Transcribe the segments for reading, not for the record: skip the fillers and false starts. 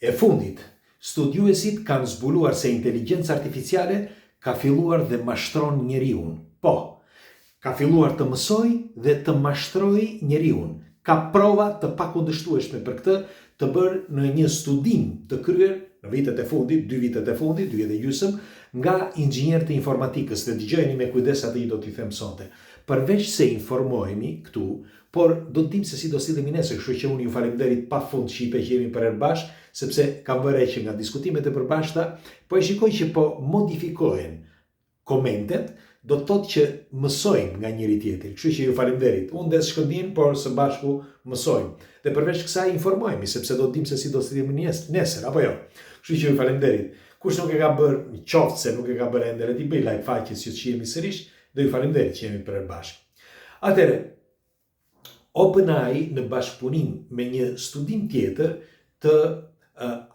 E fundit, studiuesit kanë zbuluar se inteligjenca artificiale ka filluar dhe mashtron njeriun. Po, ka filluar të mësoj dhe të mashtroj njeriun. Ka prova të pakundështueshme për këtë të bërë në një studim të kryer në vitet e fundit, 2 vitet e fundit, 2 vjet e gjysmë, nga inxhinierët e informatikës, dhe dëgjojeni me kujdes atë i do t'i them sonte. Përveç se informohemi këtu, por do të dim se si do sillemi nesër, kështu që unë ju falenderoj pafund shqipe që jemi për bashkë, sepse kam vënë që nga diskutimet e përbashkëta, po e shikoj që po modifikohen komentet, do të thotë që mësojmë nga njëri tjetri. Kështu që ju falenderoj. Unë des shkëndin, por së bashku mësojmë. Dhe përveç kësaj informohemi, sepse do të dim se si do sillemi nesër, apo jo. Kështu që ju falenderoj. Kush nuk e ka bërë, qoftë se nuk e ka bërë ende, le t'i bëj like faqes që jemi sërish, dhe ju falenderoj që jemi për bashkë. Atëherë, OpenAI në bashkëpunim me një studim tjetër të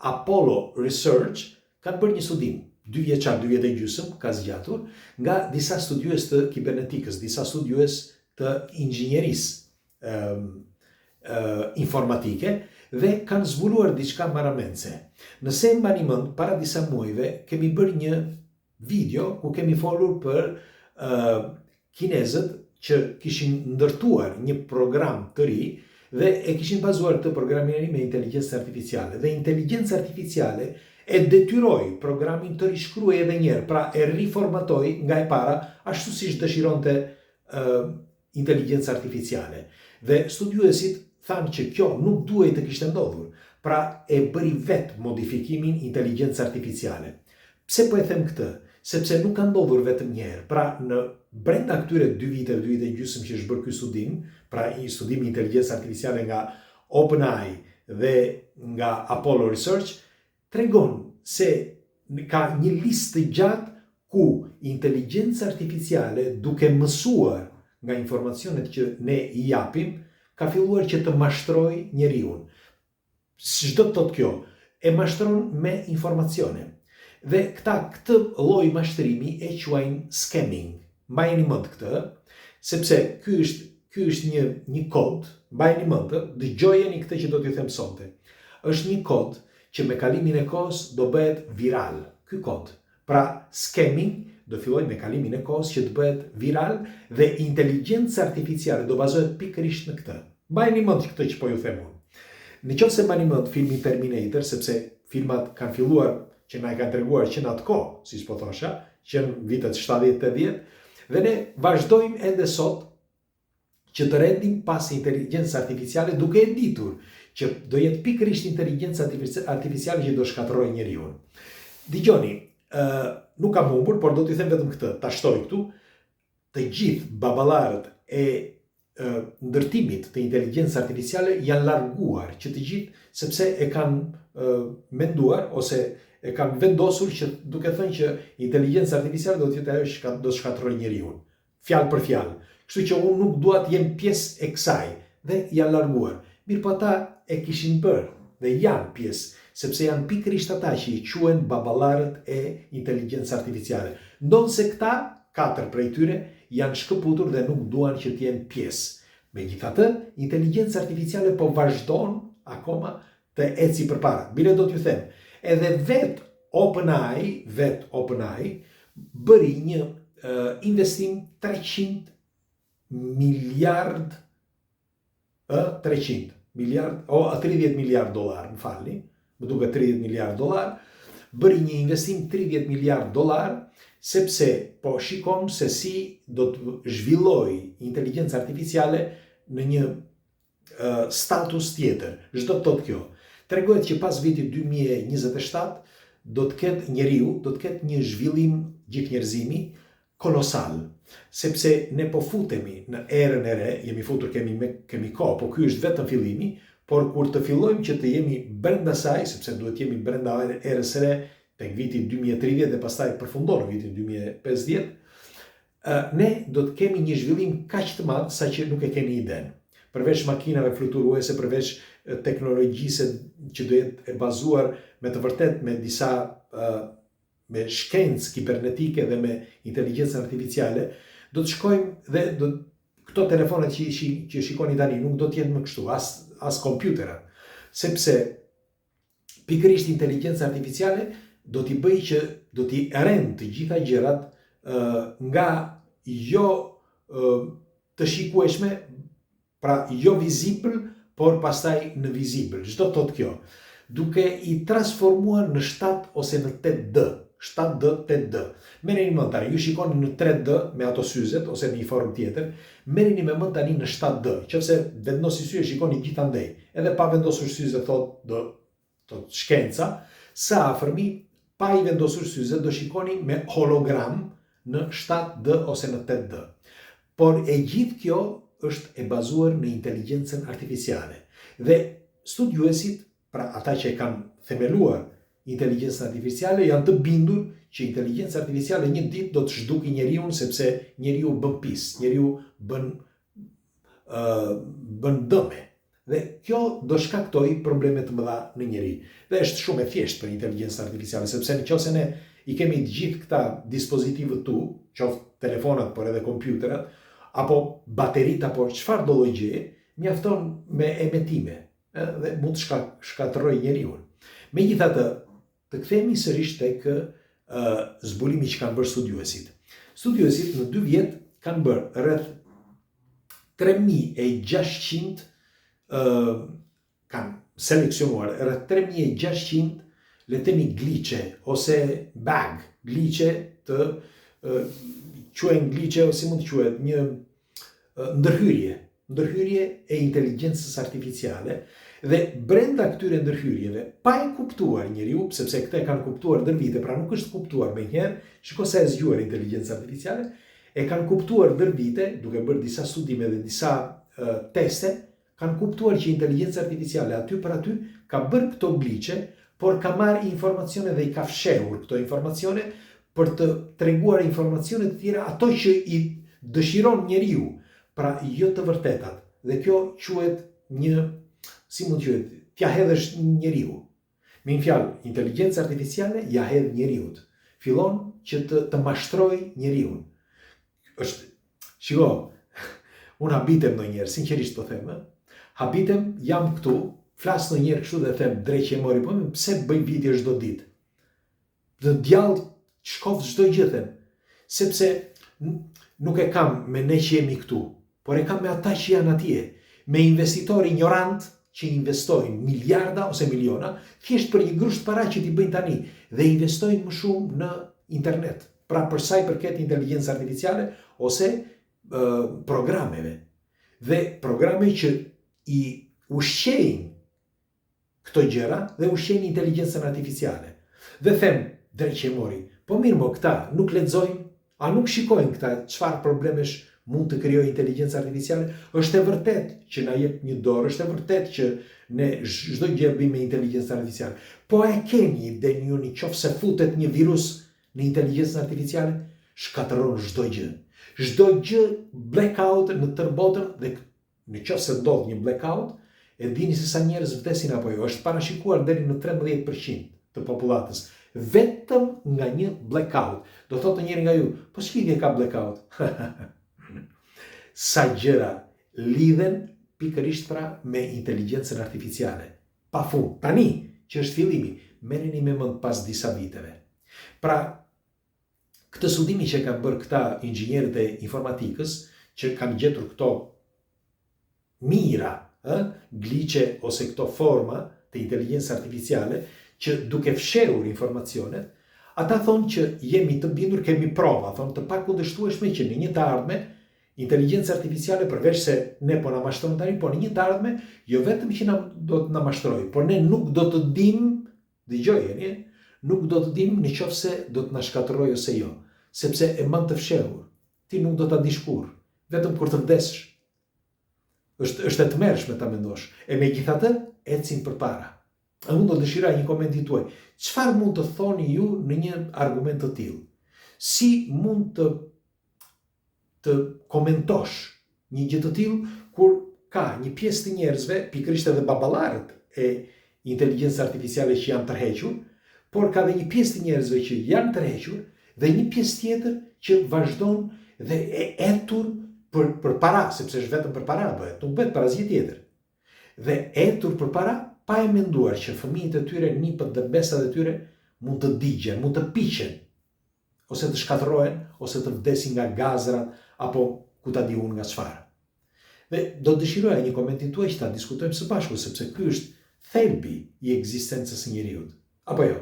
Apollo Research kanë bërë një studim 2 vjeçar, 2 vjet e gjysmë, ka zgjatur, nga disa studiues të kibernetikës, disa studiues të inxhinierisë informatike, dhe kanë zbuluar diçka marramense. Nëse e mbani mend, para disa muajve kemi bërë një video ku kemi folur për kinezët që kishin ndërtuar një program të ri dhe e kishin bazuar këtë programin me inteligjencë artificiale. Dhe inteligjenca artificiale e detyroi programin të rishkruaj edhe njerë, pra e riformatoi nga e para, ashtu siç dëshironte inteligjenca artificiale. Dhe studiuesit thanë që kjo nuk duhej të kishte ndodhur, pra e bëri vetë modifikimin inteligjencë artificiale. Pse po e them këtë? Sepse nuk ka ndodhur vetëm njerë, pra në brenda këtyre 2 vite, 2 vite e gjysmë që është bërë ky studim, pra i studimi inteligjencë artificiale nga OpenAI dhe nga Apollo Research, tregon se ka një listë të gjatë ku inteligjenca artificiale, duke mësuar nga informacionet që ne i japim, ka filluar që të mashtroj njeriun. Çdo të thotë kjo, e mashtron me informacione. Dhe këtë lloj mashtrimi e quajnë scamming. Mbajeni mend këtë, sepse ky është një kod, mbajeni mend, dëgjojeni këtë që do t'ju them sonte. Është një kod që me kalimin e kohës do bëhet viral. Ky kod. Pra scamming do filloj me kalimin e kohës që të bëhet viral dhe inteligjenca artificiale do bazohet pikërisht në këtë. Mbajeni mend këtë që po ju them unë. Nëse mbani mend filmin Terminator, sepse filmat kanë filluar që na e kanë treguar që në atë kohë, siç po thosha, që në vitet 70-80, dhe ne vazhdojmë ende sot që të rendim pas inteligjencës artificiale, duke e ditur që do jetë pikërisht inteligjenca artificiale që do shkatërrojë njeriu. Dgjoni, nuk kam humbur, por do t'ju them vetëm këtë, ta shtoj këtu, të gjithë baballarët e ndërtimit të inteligjencës artificiale janë larguar që të gjithë, sepse e kanë menduar ose e kanë vendosur që duke thënë që inteligjenca artificiale do të jetë ajo që do të shkatërrojë njeriu. Fjalë për fjalë. Kështu që unë nuk dua të jem pjesë e kësaj dhe janë larguar. Mirë, po ata e kishin bërë dhe janë pjesë, sepse janë pikërisht ata që i quhen baballarët e inteligjencës artificiale. Ndonse këta, 4 prej tyre, janë shkëputur dhe nuk duan që të jenë pjesë. Megjithatë, inteligjenca artificiale po vazhdon akoma të eci përpara. Bile do t'ju them, edhe vetë OpenAI bëri një investim 300 miliard, 30 miliard dollar, më falni, më duket 30 miliard dollar, bëri një investim 30 miliard dollar, sepse po shikon se si do të zhvilloj inteligjenca artificiale në një status tjetër. Çdo të thotë kjo. Tregohet që pas vitit 2027 do të ketë njeriu, do të ketë një zhvillim gjithë njerëzimi kolosal, sepse ne po futemi në erën e re, jemi futur, kemi kohë, po ky është vetëm fillimi, por kur të fillojmë që të jemi brenda saj, sepse duhet jemi brenda erës së re tek viti 2030 dhe pastaj përfundon në vitin 2050, ne do të kemi një zhvillim kaq të madh sa që nuk e keni iden. Përveç makinave fluturuese, përveç teknologjisë që do jetë e bazuar me të vërtet me disa me shkencë kibernetike dhe me inteligjencën artificiale, do të shkojmë dhe këto telefonet që shikoni tani nuk do të jenë më kështu, as kompjuterat, sepse pikërisht inteligjenca artificiale do t'i bëj që do t'i rend të gjitha gjërat nga jo të shikueshme, pra jo vizibël, por pastaj në vizibël. Çdo thot kjo, duke i transformuar në 7 ose në 8D. 7D, 8D. Merreni mend tani, ju shikoni në 3D me ato syzet ose në një formë tjetër, merreni me mend tani në 7D, qofse vendosi sy e shikoni gjithandej. Edhe pa vendosur syze thot shkenca, së afërmi pa i vendosur syze do shikoni me hologram në 7D ose në 8D. Por e gjithë kjo është e bazuar në inteligjencën artificiale. Dhe studiuesit, pra ata që kanë themeluar inteligjencën artificiale, janë të bindur që inteligjenca artificiale një ditë do të zhduki njeriu, sepse njeriu bën pis, njeriu bën dëme. Dhe kjo do shkaktoj probleme të mëdha në njeri. Dhe është shumë e thjeshtë për inteligjencën artificiale, sepse nëse ne i kemi të gjithë këta dispozitivët tu, qoftë telefonat, por edhe kompjuterat, apo baterit, apo çfarë do lloj gjëje, mjafton me emetime, dhe mund të shkatërrojë njeriu. Megjithatë, të kthehemi sërish tek zbulimi që kanë bërë studiuesit. Studiuesit në 2 vjet kanë bërë rreth 3600 kanë seleksionuar rreth 3600 le themi gliçe ose bag, gliçe të quhen gliçe ose si mund të quhet një ndërhyrje e inteligjencës artificiale. Dhe brenda këtyre ndërhyrjeve, pa e kuptuar njeriu, sepse këte kanë kuptuar ndër vite, pra nuk është kuptuar me njerë, shiko se e zgjuar inteligjencë artificiale, e kanë kuptuar ndër vite, duke bërë disa studime dhe disa teste, kanë kuptuar që inteligjencë artificiale aty për aty ka bërë këto gliçe, por ka marrë informacione dhe i ka fshehur këto informacione për të treguar informacione të tjera ato që i dëshiron njeriu, pra jo të vërtetat. Dhe kjo quhet një, si mund të quhet, t'ja hedhësh njeriu. Me një fjalë, inteligjenca artificiale ja hedh njeriut. Fillon që të mashtroj njeriun. Shiko, unë habitem ndonjëherë, sinqerisht po them, habitem, jam këtu, flas ndonjëherë kështu dhe them drejt që e mori, po pse bëj video çdo ditë? Dhe djallë shkof çdo gjë them, sepse nuk e kam me ne që jemi këtu, por e kam me ata që janë atje, me investitorë ignorant që investojnë miliarda ose miliona, thjesht për një grusht para që t'i bëjnë tani, dhe investojnë më shumë në internet, pra për sa i përket inteligjencës artificiale ose programeve. Dhe programe që i ushqejnë këto gjëra dhe ushqejnë inteligjencën artificiale. Dhe them, drejt që e mori, po mirë mo, këta nuk lexojnë, a nuk shikojnë këta çfarë problemesh mund të krijojë inteligjenca artificiale? Është e vërtet që na jep një dorë, është e vërtet që ne çdo gjë bëjmë me inteligjencën artificiale. Po e keni idenë ju nëse futet një virus në inteligjencën artificiale, shkatërron çdo gjë. Çdo gjë blackout në tërë botën, dhe nëse ndodh një blackout, e dini se sa njerëz vdesin apo jo, është parashikuar deri në 13% të popullatës. Vetëm nga një blackout. Do thotë njëri nga ju, po ç'lidhje ka blackout? Sa gjëra lidhen pikërisht pra me inteligjencën artificiale. Pa fund. Tani, që është fillimi, merreni me mend pas disa viteve. Pra, këtë studimi që kanë bërë këta inxhinierët e informatikës, që kanë gjetur këto mira, gliçe ose këto forma të inteligjencës artificiale, që duke fshehur informacionet, ata thonë që jemi të bindur, kemi prova, thonë të pakundërshtueshme që në një të ardhme, inteligjenca artificiale, përveç se ne po na mashtron tani, po në një të ardhme, jo vetëm që do të na mashtrojë, por ne nuk do të dimë, dëgjojeni, nuk do të dimë nëse do të na shkatërrojë ose jo, sepse e mban të fshehur. Ti nuk do ta dish kurrë, vetëm kur të vdesësh. Është e tmerrshme ta mendosh. E megjithatë, ecin përpara. Unë do dëshiroj një koment tuaj. Çfarë mund të thoni ju në një argument të tillë? Si mund të komentosh një gjë të tillë kur ka një pjesë të njerëzve, pikërisht edhe baballarët e inteligjencës artificiale që janë tërhequr, por ka dhe një pjesë të njerëzve që janë tërhequr dhe një pjesë tjetër që vazhdon dhe e etur për para, sepse është vetëm për para bëhet, nuk bëhet për asgjë tjetër. Dhe etur për para pa e menduar që fëmijët e tyre, nipët dhe besat e tyre mund të digjen, mund të piqen, ose të shkatërrohen, ose të vdesin nga gazrat, apo ku ta di unë nga çfarë. Dhe do të dëshiroja një komentin tuaj që ta diskutojmë së bashku, sepse ky është thelbi i ekzistencës së njeriut. Apo jo?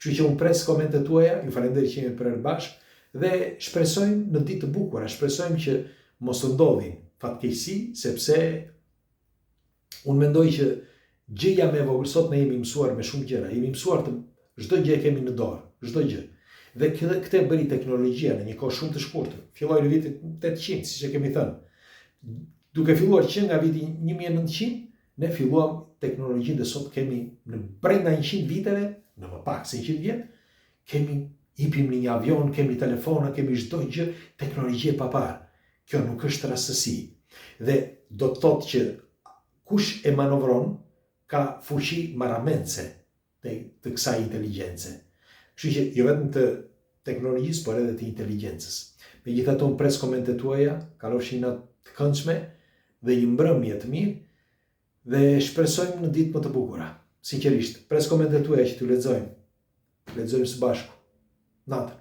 Kështu që unë pres komentet tuaja, ju falenderoj që jemi përër bashkë, dhe shpresojmë në ditë të bukura, shpresojmë që mos të ndodhin fatkeqësi, sepse unë mendoj që gjëja më e vogël, sot ne jemi mësuar me shumë gjëra, jemi mësuar të çdo gjë e kemi në dorë, çdo gjë. Dhe këtë bëri teknologjia në një kohë shumë të shkurtër. Filloi në vitin 800, siç e kemi thënë. Duke filluar që nga viti 1900, ne filluam teknologjinë dhe sot kemi në brenda 100 viteve, në më pak se 100 vjet, hipim në një avion, kemi telefona, kemi çdo gjë, teknologji e papar. Kjo nuk është rastësi. Dhe do të thotë që kush e manovron ka fuqi marramendse të kësaj inteligjencë. Kështu që jo vetëm të teknologjisë, por edhe të inteligjencës. Megjithatë, unë pres komentet tuaja, kalofshi natë të këndshme dhe një mbrëmje të mirë, dhe shpresojmë në ditë më të bukura. Sinqerisht, pres komentet tuaja që t'u lexojmë. Lexojmë së bashku. Natë.